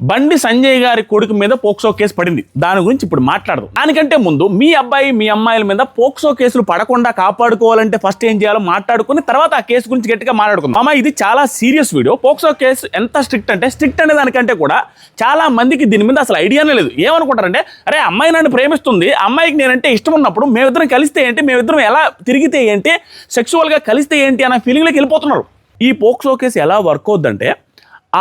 బండి సంజయ్ గారి కొడుకు మీద పోక్సో కేసు పడింది. దాని గురించి ఇప్పుడు మాట్లాడదు. దానికంటే ముందు మీ అబ్బాయి మీ అమ్మాయిల మీద పోక్సో కేసులు పడకుండా కాపాడుకోవాలంటే ఫస్ట్ ఏం చేయాలో మాట్లాడుకుని తర్వాత ఆ కేసు గురించి గట్టిగా మాట్లాడుకుందాం. అమ్మ, ఇది చాలా సీరియస్ వీడియో. పోక్సో కేసు ఎంత స్ట్రిక్ట్ అంటే, స్ట్రిక్ట్ అనే దానికంటే కూడా చాలా మందికి దీని మీద అసలు ఐడియానే లేదు. ఏమనుకుంటారంటే, అరే అమ్మాయి నన్ను ప్రేమిస్తుంది, అమ్మాయికి నేనంటే ఇష్టం ఉన్నప్పుడు మేమిద్దరం కలిస్తే ఏంటి, మేమిద్దరం ఎలా తిరిగితే ఏంటి, సెక్సువల్గా కలిస్తే ఏంటి అన్న ఫీలింగ్లోకి వెళ్ళిపోతున్నారు. ఈ పోక్సో కేసు ఎలా వర్క్ అవుద్దంటే,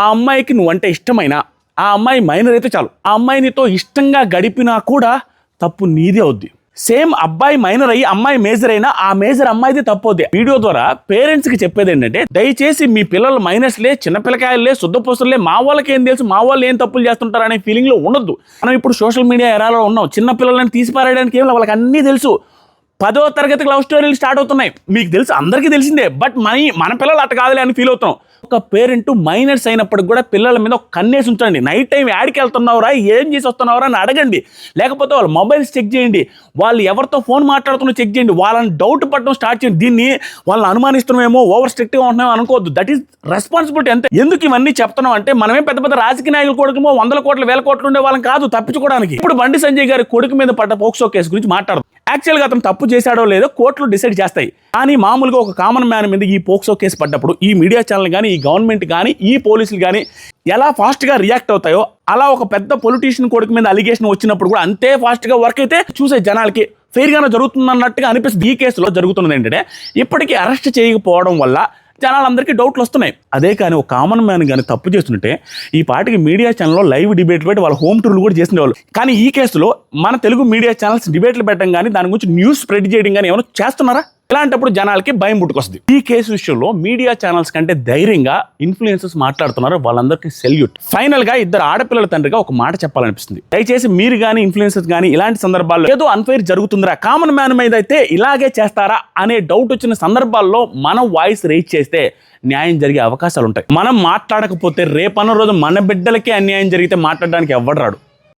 ఆ అమ్మాయికి నువ్వంటే ఇష్టమైనా, ఆ అమ్మాయి మైనర్ అయితే చాలు, ఆ అమ్మాయి నీతో ఇష్టంగా గడిపినా కూడా తప్పు నీదే అవుద్ది. సేమ్ అబ్బాయి మైనర్ అయ్యి అమ్మాయి మేజర్ అయినా ఆ మేజర్ అమ్మాయిది తప్పు అవుద్ది. వీడియో ద్వారా పేరెంట్స్కి చెప్పేది ఏంటంటే, దయచేసి మీ పిల్లలు మైనర్స్లే, చిన్నపిల్లకాయలే, శుద్ధపోసలే, మా వాళ్ళకి ఏం తెలుసు, మా వాళ్ళు ఏం తప్పులు చేస్తుంటారు అనే ఫీలింగ్లో ఉండొద్దు. మనం ఇప్పుడు సోషల్ మీడియా ఎరాలో ఉన్నాం. చిన్న పిల్లలని తీసిపారేయడానికి ఏం వాళ్ళకి అన్నీ తెలుసు. 10వ తరగతికి లవ్ స్టోరీలు స్టార్ట్ అవుతున్నాయి. మీకు తెలుసు, అందరికీ తెలిసిందే. బట్ మన పిల్లలు అట్ట కాదులే అని ఫీల్ అవుతున్నాం. ఒక పేరెంట్ మైనర్స్ అయినప్పటికి కూడా పిల్లల మీద ఒక కన్నేసి ఉంచండి. నైట్ టైం యాడ్కి వెళ్తున్నావురా, ఏం చేసి వస్తున్నావురా అని అడగండి. లేకపోతే వాళ్ళ మొబైల్స్ చెక్ చేయండి, వాళ్ళు ఎవరితో ఫోన్ మాట్లాడుతున్నా చెక్ చేయండి, వాళ్ళని డౌట్ పడడం స్టార్ట్ చేయండి. దీన్ని వాళ్ళని అనుమానిస్తున్నామేమో, ఓవర్ స్ట్రిక్ట్గా ఉంటున్నామో అనుకోవద్దు. That is responsibility. అంతే. ఎందుకు ఇవన్నీ చెప్తున్నాం అంటే, మనమే పెద్ద పెద్ద రాజకీయ నాయకుల కొడుకుమో 100 కోట్లు 1000 కోట్లు ఉండే వాళ్ళం కాదు తప్పించుకోవడానికి. ఇప్పుడు బండి సంజయ్ గారి కొడుకు మీద పడ్డ పోక్సో కేసు గురించి మాట్లాడదు. యాక్చువల్గా అతను తప్పు చేశాడో లేదో కోర్టులు డిసైడ్ చేస్తాయి. కానీ మామూలుగా ఒక కామన్ మ్యాన్ మీద ఈ పోక్సో కేసు పడ్డప్పుడు ఈ మీడియా ఛానల్ కానీ, ఈ గవర్నమెంట్ కానీ, ఈ పోలీసులు కానీ ఎలా ఫాస్ట్గా రియాక్ట్ అవుతాయో, అలా ఒక పెద్ద పొలిటీషియన్ కొడుకు మీద అలిగేషన్ వచ్చినప్పుడు కూడా అంతే ఫాస్ట్గా వర్క్ అయితే చూసే జనాలకి ఫెయిర్గానే జరుగుతుందన్నట్టుగా అనిపిస్తుంది. ఈ కేసులో జరుగుతున్నది ఏంటంటే, ఇప్పటికీ అరెస్ట్ చేయకపోవడం వల్ల జనాలందరికీ డౌట్లు వస్తున్నాయి. అదే కానీ ఒక కామన్ మ్యాన్ కానీ తప్పు చేస్తుంటే ఈ పాటికి మీడియా ఛానల్లో లైవ్ డిబేట్ పెట్టి వాళ్ళ హోమ్ టూర్లు కూడా చేసినవాళ్ళు. కానీ ఈ కేసులో మన తెలుగు మీడియా ఛానల్స్ డిబేట్లు పెట్టడం కానీ, దాని గురించి న్యూస్ స్ప్రెడ్ చేయడం కానీ ఏమైనా చేస్తున్నారా? ఇలాంటప్పుడు జనాలకి భయం పుట్టుకొస్తుంది. ఈ కేసు విషయంలో మీడియా ఛానల్స్ కంటే ధైర్యంగా ఇన్ఫ్లుయెన్సర్స్ మాట్లాడుతున్నారు. వాళ్ళందరికీ సెల్యూట్. ఫైనల్ గా ఇద్దరు ఆడపిల్లల తండ్రిగా ఒక మాట చెప్పాలనిపిస్తుంది. దయచేసి మీరు కానీ, ఇన్ఫ్లుయెన్సర్స్ కానీ ఇలాంటి సందర్భాల్లో ఏదో అన్ఫెయిర్ జరుగుతుందిరా, కామన్ మ్యాన్ మీద అయితే ఇలాగే చేస్తారా అనే డౌట్ వచ్చిన సందర్భాల్లో మనం వాయిస్ రేజ్ చేస్తే న్యాయం జరిగే అవకాశాలు ఉంటాయి. మనం మాట్లాడకపోతే రేపన్న రోజు మన బిడ్డలకే అన్యాయం జరిగితే మాట్లాడడానికి ఎవ్వడు రాడు.